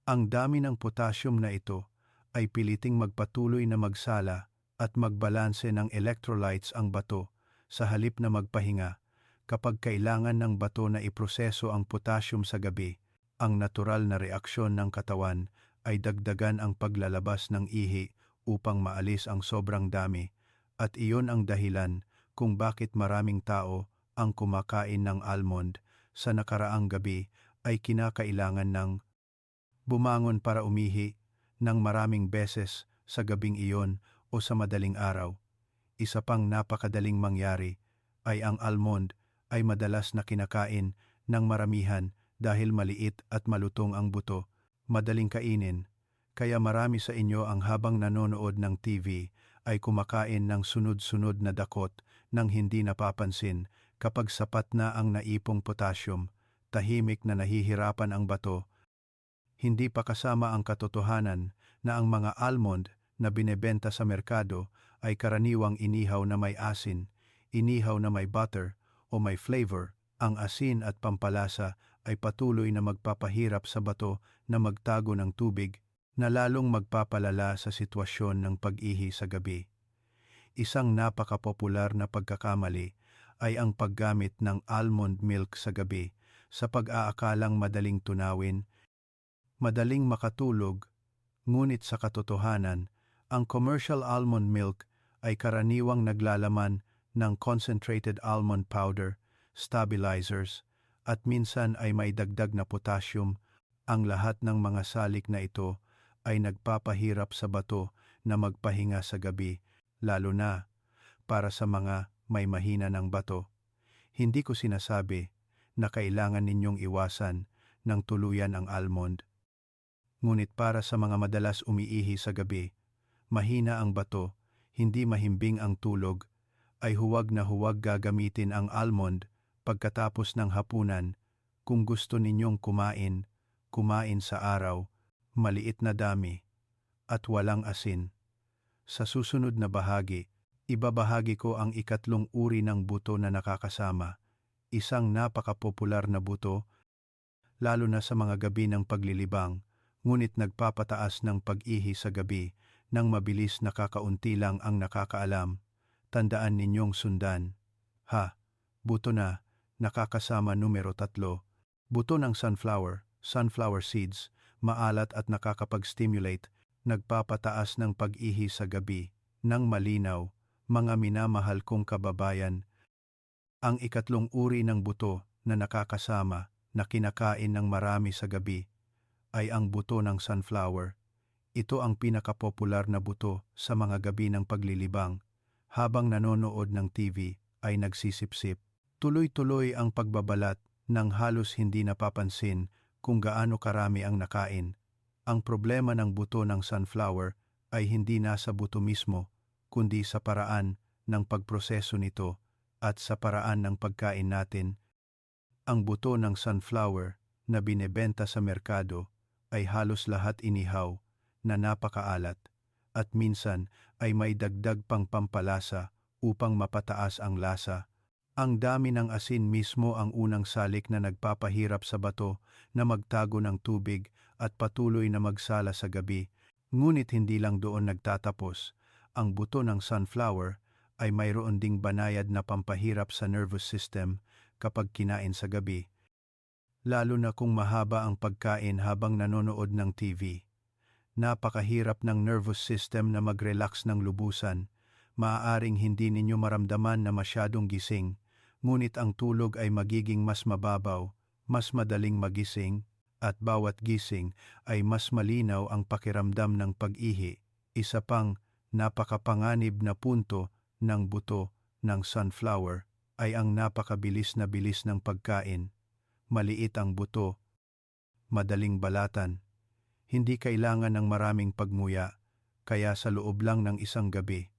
Ang dami ng potassium na ito ay piliting magpatuloy na magsala at magbalanse ng electrolytes ang bato sa halip na magpahinga. Kapag kailangan ng bato na iproseso ang potassium sa gabi, ang natural na reaksyon ng katawan ay dagdagan ang paglalabas ng ihi upang maalis ang sobrang dami, at iyon ang dahilan kung bakit maraming tao ang kumakain ng almond sa nakaraang gabi ay kinakailangan ng bumangon para umihi ng maraming beses sa gabing iyon o sa madaling araw. Isa pang napakadaling mangyari ay ang almond ay madalas na kinakain ng maramihan dahil maliit at malutong ang buto, madaling kainin, kaya marami sa inyo ang habang nanonood ng TV ay kumakain ng sunod-sunod na dakot nang hindi napapansin. Kapag sapat na ang naipong potassium, tahimik na nahihirapan ang bato. Hindi pa kasama ang katotohanan na ang mga almond na binebenta sa merkado ay karaniwang inihaw na may asin, inihaw na may butter o may flavor. Ang asin at pampalasa ay patuloy na magpapahirap sa bato na magtago ng tubig na lalong magpapalala sa sitwasyon ng pag-ihi sa gabi. Isang napakapopular na pagkakamali ay ang paggamit ng almond milk sa gabi sa pag-aakalang madaling tunawin, madaling makatulog, ngunit sa katotohanan, ang commercial almond milk ay karaniwang naglalaman ng concentrated almond powder, stabilizers, at minsan ay may dagdag na potassium. Ang lahat ng mga salik na ito ay nagpapahirap sa bato na magpahinga sa gabi, lalo na para sa mga may mahina ng bato. Hindi ko sinasabi na kailangan ninyong iwasan ng tuluyan ang almond. Ngunit para sa mga madalas umiihi sa gabi, mahina ang bato, hindi mahimbing ang tulog, ay huwag na huwag gagamitin ang almond pagkatapos ng hapunan. Kung gusto ninyong kumain sa araw, maliit na dami, at walang asin. Sa susunod na bahagi, ibabahagi ko ang ikatlong uri ng buto na nakakasama, isang napakapopular na buto, lalo na sa mga gabi ng paglilibang, ngunit nagpapataas ng pag-ihi sa gabi nang mabilis nakakaunti lang ang nakakaalam. Tandaan ninyong sundan. Buto na nakakasama numero 3, buto ng sunflower seeds, maalat at nakakapag-stimulate, nagpapataas ng pag-ihi sa gabi, ng malinaw. Mga minamahal kong kababayan, ang ikatlong uri ng buto na nakakasama na kinakain ng marami sa gabi ay ang buto ng sunflower. Ito ang pinakapopular na buto sa mga gabi ng paglilibang. Habang nanonood ng TV ay nagsisipsip. Tuloy-tuloy ang pagbabalat ng halos hindi napapansin kung gaano karami ang nakain. Ang problema ng buto ng sunflower ay hindi nasa buto mismo, kundi sa paraan ng pagproseso nito at sa paraan ng pagkain natin. Ang buto ng sunflower na binebenta sa merkado ay halos lahat inihaw na napakaalat at minsan ay may dagdag pang pampalasa upang mapataas ang lasa. Ang dami ng asin mismo ang unang salik na nagpapahirap sa bato na magtago ng tubig at patuloy na magsala sa gabi. Ngunit hindi lang doon nagtatapos. Ang buto ng sunflower ay mayroon ding banayad na pampahirap sa nervous system kapag kinain sa gabi. Lalo na kung mahaba ang pagkain habang nanonood ng TV. Napakahirap ng nervous system na mag-relax ng lubusan. Maaaring hindi ninyo maramdaman na masyadong gising, ngunit ang tulog ay magiging mas mababaw, mas madaling magising, at bawat gising ay mas malinaw ang pakiramdam ng pag-ihi. Isa pang napakapanganib na punto ng buto ng sunflower ay ang napakabilis na bilis ng pagkain. Maliit ang buto, madaling balatan. Hindi kailangan ng maraming pagmuya, kaya sa loob lang ng isang gabi,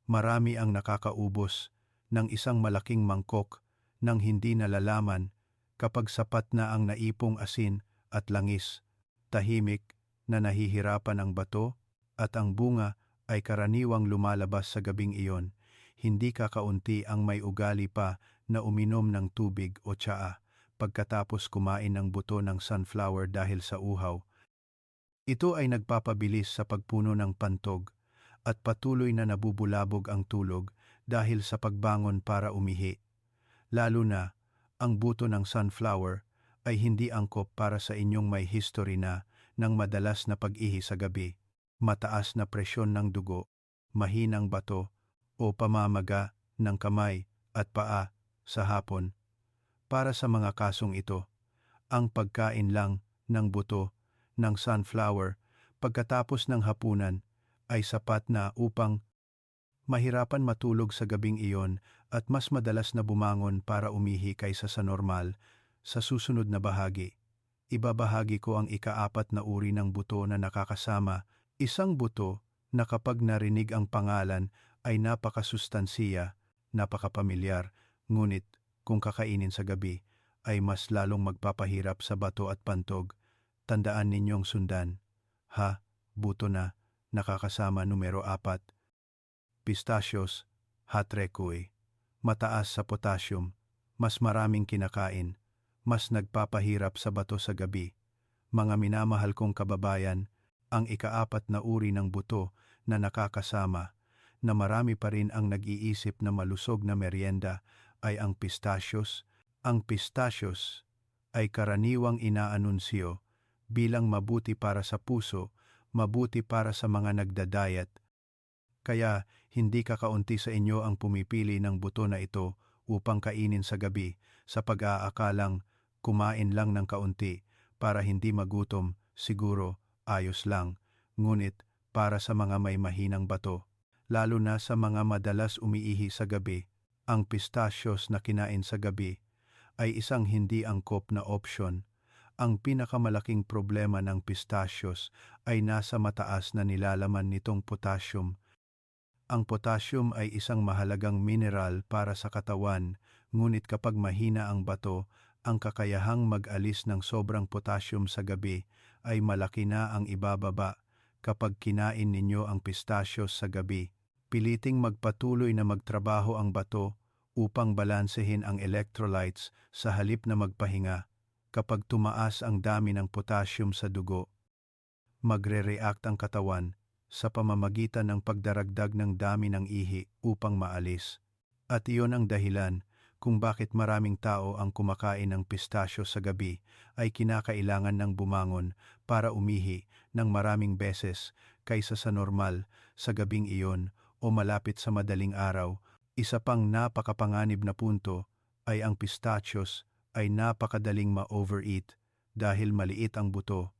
marami ang nakakaubos ng isang malaking mangkok nang hindi nalalaman. Kapag sapat na ang naipong asin at langis, tahimik na nahihirapan ang bato at ang bunga ay karaniwang lumalabas sa gabing iyon. Hindi kakaunti ang may ugali pa na uminom ng tubig o tsaa pagkatapos kumain ng buto ng sunflower dahil sa uhaw. Ito ay nagpapabilis sa pagpuno ng pantog at patuloy na nabubulabog ang tulog dahil sa pagbangon para umihi. Lalo na, ang buto ng sunflower ay hindi angkop para sa inyong may history na ng madalas na pag-ihi sa gabi, mataas na presyon ng dugo, mahinang bato, o pamamaga ng kamay at paa sa hapon. Para sa mga kasong ito, ang pagkain lang ng buto ng sunflower pagkatapos ng hapunan ay sapat na upang mahirapan matulog sa gabing iyon at mas madalas na bumangon para umihi kaysa sa normal. Sa susunod na bahagi, ibabahagi ko ang ika-4 na uri ng buto na nakakasama, isang buto na kapag narinig ang pangalan ay napakasustansiya, napakapamilyar, ngunit kung kakainin sa gabi ay mas lalong magpapahirap sa bato at pantog. Tandaan ninyong sundan. Buto na nakakasama numero 4. Pistachios, hatrekui. Mataas sa potassium, mas maraming kinakain, mas nagpapahirap sa bato sa gabi. Mga minamahal kong kababayan, ang ika-4 na uri ng buto na nakakasama, na marami pa rin ang nag-iisip na malusog na merienda, ay ang pistachios. Ang pistachios ay karaniwang inaanunsyo bilang mabuti para sa puso, mabuti para sa mga nagda-diet. Kaya hindi kakaunti sa inyo ang pumipili ng buto na ito upang kainin sa gabi sa pag-aakalang kumain lang ng kaunti para hindi magutom, siguro ayos lang. Ngunit para sa mga may mahinang bato, lalo na sa mga madalas umiihi sa gabi, ang pistachios na kinain sa gabi ay isang hindi angkop na opsyon. Ang pinakamalaking problema ng pistachios ay nasa mataas na nilalaman nitong potassium. Ang potassium ay isang mahalagang mineral para sa katawan, ngunit kapag mahina ang bato, ang kakayahang mag-alis ng sobrang potassium sa gabi ay malaki na ang ibababa. Kapag kinain ninyo ang pistachios sa gabi, piliting magpatuloy na magtrabaho ang bato upang balansehin ang electrolytes sa halip na magpahinga. Kapag tumaas ang dami ng potassium sa dugo, magre-react ang katawan sa pamamagitan ng pagdaragdag ng dami ng ihi upang maalis. At iyon ang dahilan kung bakit maraming tao ang kumakain ng pistachios sa gabi ay kinakailangan ng bumangon para umihi ng maraming beses kaysa sa normal sa gabing iyon o malapit sa madaling araw. Isa pang napakapanganib na punto ay ang pistachios ay napakadaling ma-overeat dahil maliit ang buto,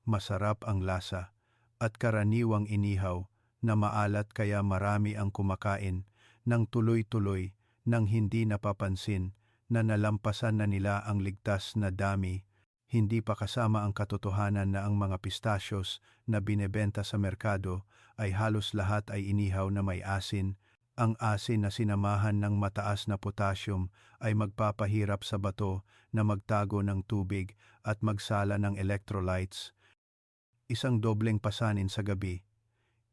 masarap ang lasa, at karaniwang inihaw na maalat kaya marami ang kumakain ng tuloy-tuloy nang hindi napapansin na nalampasan na nila ang ligtas na dami. Hindi pa kasama ang katotohanan na ang mga pistachios na binebenta sa merkado ay halos lahat ay inihaw na may asin. Ang asin na sinamahan ng mataas na potassium ay magpapahirap sa bato na magtago ng tubig at magsala ng electrolytes. Isang dobleng pasanin sa gabi.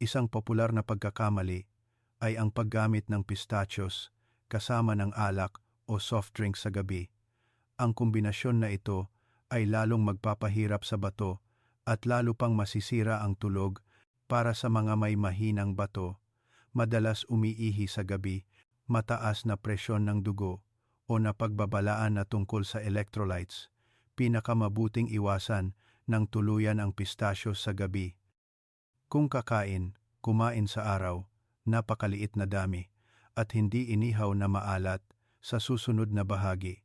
Isang popular na pagkakamali ay ang paggamit ng pistachios kasama ng alak o soft drink sa gabi. Ang kombinasyon na ito ay lalong magpapahirap sa bato at lalo pang masisira ang tulog. Para sa mga may mahinang bato, madalas umiihi sa gabi, mataas na presyon ng dugo, o napagbabalaan na tungkol sa electrolytes, pinakamabuting iwasan ng tuluyan ang pistachios sa gabi. Kung kumain sa araw, napakaliit na dami, at hindi inihaw na maalat. Sa susunod na bahagi,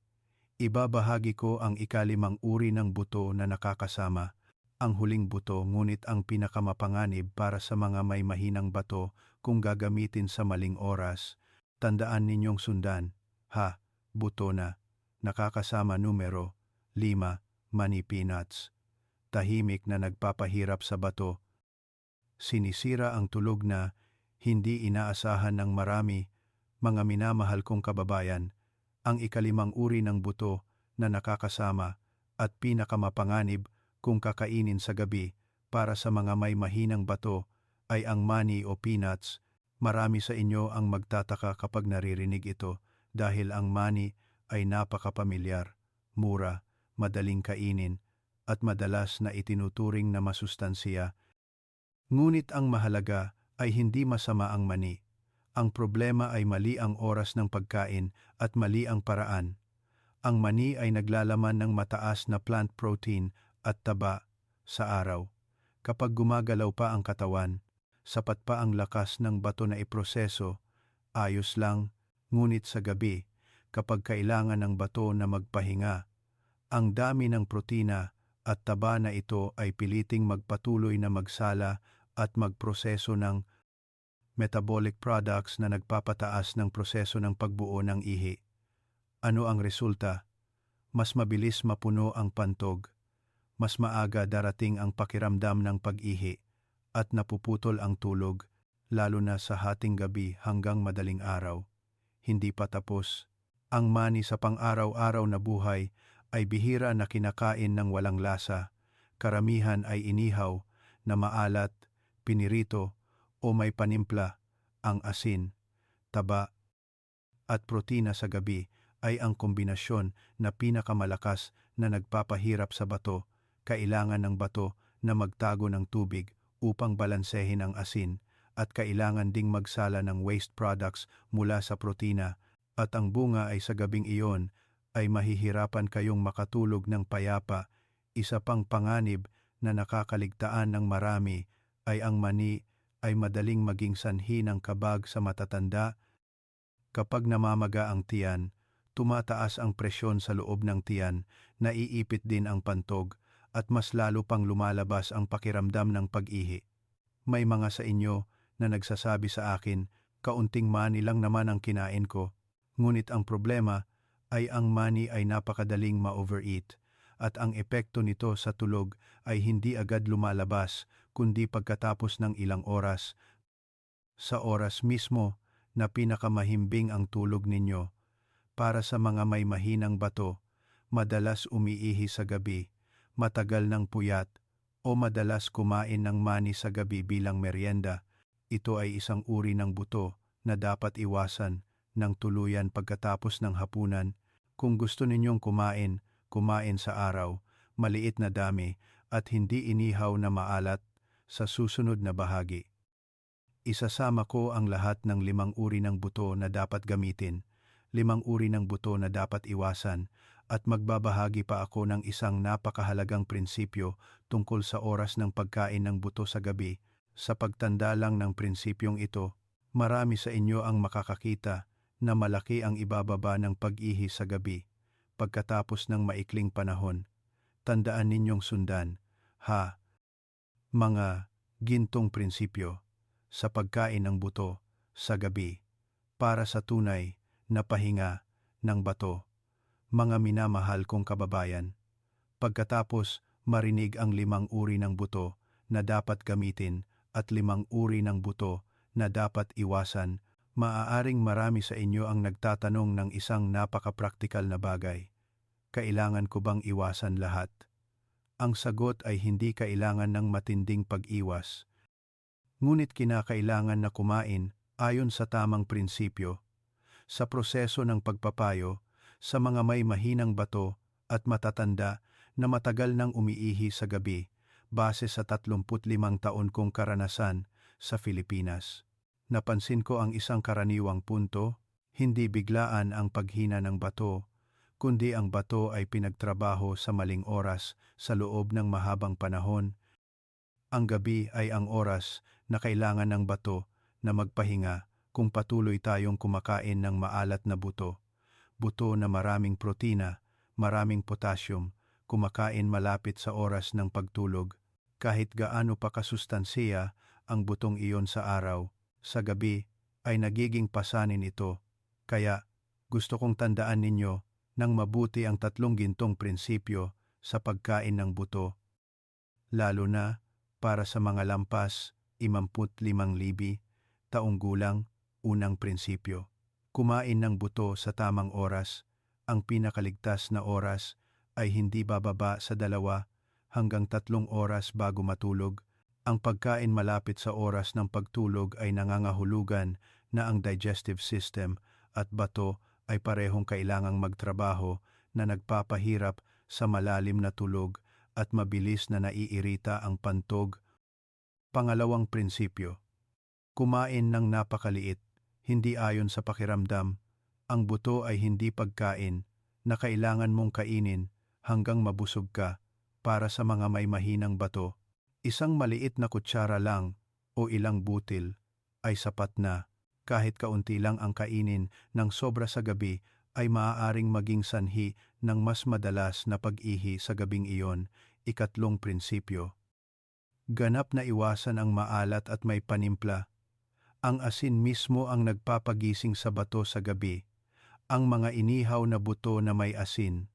ibabahagi ko ang ika-5 uri ng buto na nakakasama, ang huling buto ngunit ang pinakamapanganib para sa mga may mahinang bato kung gagamitin sa maling oras. Tandaan ninyong sundan. Buto na nakakasama numero 5, money peanuts. Tahimik na nagpapahirap sa bato. Sinisira ang tulog na hindi inaasahan ng marami. Mga minamahal kong kababayan, ang ika-5 uri ng buto na nakakasama at pinakamapanganib kung kakainin sa gabi para sa mga may mahinang bato ay ang money o peanuts. Marami sa inyo ang magtataka kapag naririnig ito dahil ang mani ay napakapamilyar, mura, madaling kainin, at madalas na itinuturing na masustansiya. Ngunit ang mahalaga ay hindi masama ang mani. Ang problema ay mali ang oras ng pagkain at mali ang paraan. Ang mani ay naglalaman ng mataas na plant protein at taba sa araw. Kapag gumagalaw pa ang katawan, sapat pa ang lakas ng bato na iproseso, ayos lang, ngunit sa gabi, kapag kailangan ng bato na magpahinga, ang dami ng protina at taba na ito ay piliting magpatuloy na magsala at magproseso ng metabolic products na nagpapataas ng proseso ng pagbuo ng ihi. Ano ang resulta? Mas mabilis mapuno ang pantog, mas maaga darating ang pakiramdam ng pag-ihi, at napuputol ang tulog, lalo na sa hating gabi hanggang madaling araw. Hindi pa tapos. Ang mani sa pang-araw-araw na buhay ay bihira na kinakain ng walang lasa. Karamihan ay inihaw, na maalat, pinirito, o may panimpla. Ang asin, taba, at protina sa gabi ay ang kombinasyon na pinakamalakas na nagpapahirap sa bato. Kailangan ng bato na magtago ng tubig upang balansehin ang asin, at kailangan ding magsala ng waste products mula sa protina, at ang bunga ay sa gabing iyon ay mahihirapan kayong makatulog ng payapa. Isa pang panganib na nakakaligtaan ng marami ay ang mani ay madaling maging sanhi ng kabag sa matatanda. Kapag namamaga ang tiyan, tumataas ang presyon sa loob ng tiyan, naiipit din ang pantog, at mas lalo pang lumalabas ang pakiramdam ng pag-ihi. May mga sa inyo na nagsasabi sa akin, kaunting mani lang naman ang kinain ko. Ngunit ang problema ay ang mani ay napakadaling ma-overeat, at ang epekto nito sa tulog ay hindi agad lumalabas, kundi pagkatapos ng ilang oras. Sa oras mismo na pinakamahimbing ang tulog ninyo. Para sa mga may mahinang bato, madalas umiihi sa gabi, matagal ng puyat, o madalas kumain ng mani sa gabi bilang merienda, ito ay isang uri ng buto na dapat iwasan ng tuluyan pagkatapos ng hapunan. Kung gusto ninyong kumain sa araw, maliit na dami, at hindi inihaw na maalat. Sa susunod na bahagi, isasama ko ang lahat ng 5 uri ng buto na dapat gamitin, 5 uri ng buto na dapat iwasan, at magbabahagi pa ako ng isang napakahalagang prinsipyo tungkol sa oras ng pagkain ng buto sa gabi. Sa pagtanda lang ng prinsipyong ito, marami sa inyo ang makakakita na malaki ang ibababa ng pag-ihi sa gabi pagkatapos ng maikling panahon. Tandaan ninyong sundan, mga gintong prinsipyo sa pagkain ng buto sa gabi para sa tunay na pahinga ng bato. Mga minamahal kong kababayan, pagkatapos marinig ang 5 uri ng buto na dapat gamitin at 5 uri ng buto na dapat iwasan, maaaring marami sa inyo ang nagtatanong ng isang napaka-praktikal na bagay. Kailangan ko bang iwasan lahat? Ang sagot ay hindi kailangan ng matinding pag-iwas. Ngunit kinakailangan na kumain ayon sa tamang prinsipyo. Sa proseso ng pagpapayo, sa mga may mahinang bato at matatanda na matagal nang umiihi sa gabi, base sa 35 taon kong karanasan sa Pilipinas. Napansin ko ang isang karaniwang punto, hindi biglaan ang paghina ng bato, kundi ang bato ay pinagtrabaho sa maling oras sa loob ng mahabang panahon. Ang gabi ay ang oras na kailangan ng bato na magpahinga kung patuloy tayong kumakain ng maalat na buto. Buto na maraming protina, maraming potassium, kumakain malapit sa oras ng pagtulog. Kahit gaano pa kasustansiya ang butong iyon sa araw, sa gabi ay nagiging pasanin ito. Kaya gusto kong tandaan ninyo nang mabuti ang 3 gintong prinsipyo sa pagkain ng buto, lalo na para sa mga lampas 55 taong gulang. Unang prinsipyo, kumain ng buto sa tamang oras. Ang pinakaligtas na oras ay hindi bababa sa 2 hanggang 3 oras bago matulog. Ang pagkain malapit sa oras ng pagtulog ay nangangahulugan na ang digestive system at bato ay parehong kailangang magtrabaho na nagpapahirap sa malalim na tulog at mabilis na naiirita ang pantog. Pangalawang prinsipyo, kumain ng napakaliit, hindi ayon sa pakiramdam. Ang buto ay hindi pagkain na kailangan mong kainin hanggang mabusog ka. Para sa mga may mahinang bato, isang maliit na kutsara lang o ilang butil ay sapat na. Kahit kaunti lang ang kainin ng sobra sa gabi ay maaaring maging sanhi ng mas madalas na pag-ihi sa gabing iyon. Ikatlong prinsipyo, ganap na iwasan ang maalat at may panimpla. Ang asin mismo ang nagpapagising sa bato sa gabi. Ang mga inihaw na buto na may asin,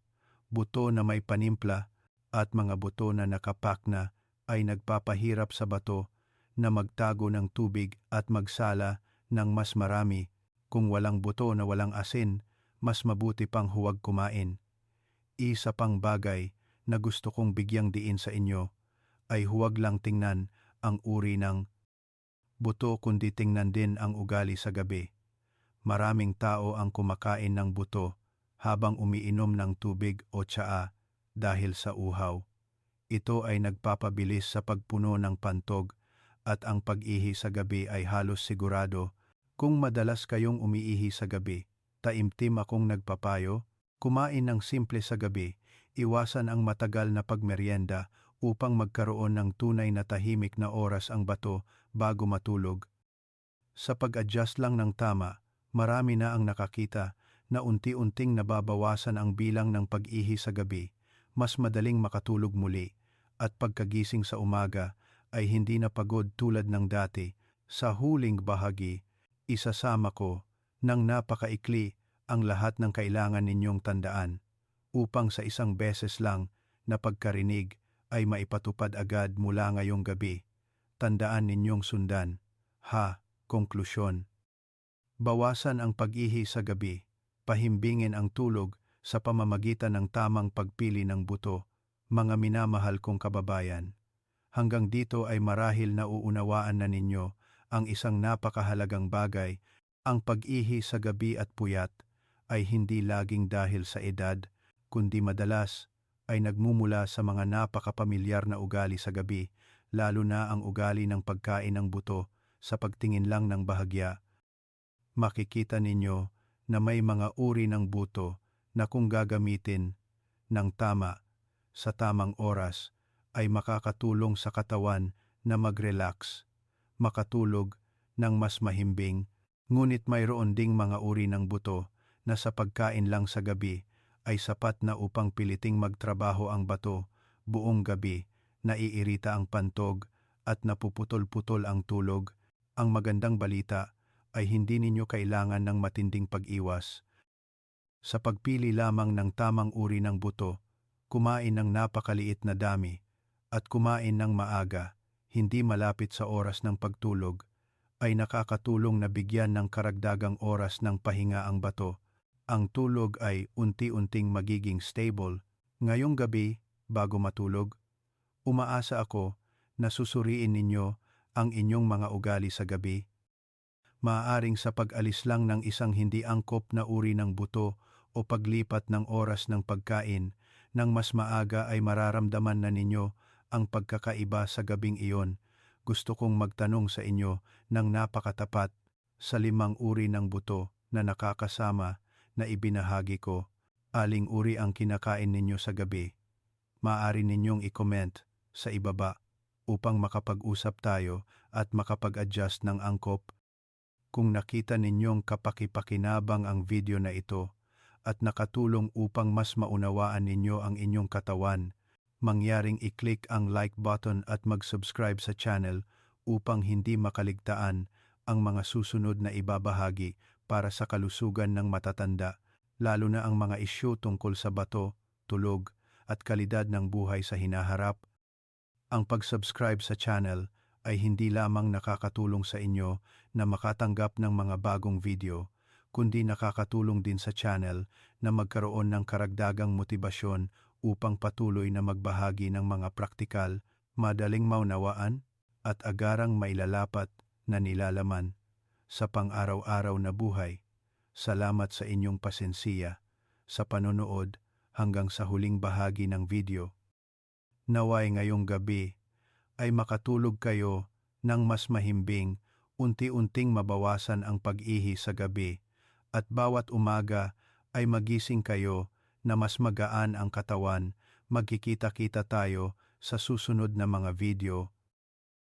buto na may panimpla, at mga buto na nakapak na ay nagpapahirap sa bato na magtago ng tubig at magsala ng mas marami. Kung walang buto na walang asin, mas mabuti pang huwag kumain. Isa pang bagay na gusto kong bigyang diin sa inyo ay huwag lang tingnan ang uri ng buto kundi tingnan din ang ugali sa gabi. Maraming tao ang kumakain ng buto habang umiinom ng tubig o tsaa dahil sa uhaw. Ito ay nagpapabilis sa pagpuno ng pantog at ang pag-ihi sa gabi ay halos sigurado. Kung madalas kayong umiihi sa gabi, taimtim akong nagpapayo, kumain ng simple sa gabi, iwasan ang matagal na pagmeryenda upang magkaroon ng tunay na tahimik na oras ang bato bago matulog. Sa pag-adjust lang ng tama, marami na ang nakakita na unti-unting nababawasan ang bilang ng pag-ihi sa gabi, mas madaling makatulog muli, at pagkagising sa umaga ay hindi na pagod tulad ng dati. Sa huling bahagi, isasama ko ng napakaikli ang lahat ng kailangan ninyong tandaan upang sa isang beses lang na pagkarinig ay maipatupad agad mula ngayong gabi. Tandaan ninyong sundan. Konklusyon. Bawasan ang pag-ihi sa gabi. Pahimbingin ang tulog sa pamamagitan ng tamang pagpili ng buto. Mga minamahal kong kababayan, hanggang dito ay marahil nauunawaan na ninyo ang isang napakahalagang bagay. Ang pag-ihi sa gabi at puyat ay hindi laging dahil sa edad, kundi madalas ay nagmumula sa mga napakapamilyar na ugali sa gabi, lalo na ang ugali ng pagkain ng buto. Sa pagtingin lang ng bahagya, makikita ninyo na may mga uri ng buto na kung gagamitin ng tama sa tamang oras ay makakatulong sa katawan na mag-relax, makatulog ng mas mahimbing. Ngunit mayroon ding mga uri ng buto na sa pagkain lang sa gabi ay sapat na upang piliting magtrabaho ang bato buong gabi, naiirita ang pantog at napuputol-putol ang tulog. Ang magandang balita ay hindi ninyo kailangan ng matinding pag-iwas. Sa pagpili lamang ng tamang uri ng buto, kumain ng napakaliit na dami, at kumain ng maaga, hindi malapit sa oras ng pagtulog, ay nakakatulong na bigyan ng karagdagang oras ng pahinga ang bato. Ang tulog ay unti-unting magiging stable. Ngayong gabi, bago matulog, umaasa ako na susuriin ninyo ang inyong mga ugali sa gabi. Maaaring sa pag-alis lang ng isang hindi angkop na uri ng buto o paglipat ng oras ng pagkain, nang mas maaga ay mararamdaman na ninyo ang pagkakaiba sa gabing iyon. Gusto kong magtanong sa inyo ng napakatapat sa 5 uri ng buto na nakakasama na ibinahagi ko. Aling uri ang kinakain ninyo sa gabi? Maaari ninyong i-comment sa ibaba upang makapag-usap tayo at makapag-adjust ng angkop. Kung nakita ninyong kapaki-pakinabang ang video na ito at nakatulong upang mas maunawaan ninyo ang inyong katawan, mangyaring i-click ang like button at mag-subscribe sa channel upang hindi makaligtaan ang mga susunod na ibabahagi para sa kalusugan ng matatanda, lalo na ang mga isyu tungkol sa bato, tulog, at kalidad ng buhay sa hinaharap. Ang pag-subscribe sa channel ay hindi lamang nakakatulong sa inyo na makatanggap ng mga bagong video, kundi nakakatulong din sa channel na magkaroon ng karagdagang motibasyon upang patuloy na magbahagi ng mga praktikal, madaling maunawaan, at agarang mailalapat na nilalaman sa pang-araw-araw na buhay. Salamat sa inyong pasensiya sa panonood hanggang sa huling bahagi ng video. Naway ngayong gabi ay makatulog kayo ng mas mahimbing, unti-unting mabawasan ang pag-ihi sa gabi, at bawat umaga ay magising kayo na mas magaan ang katawan. Magkikita-kita tayo sa susunod na mga video.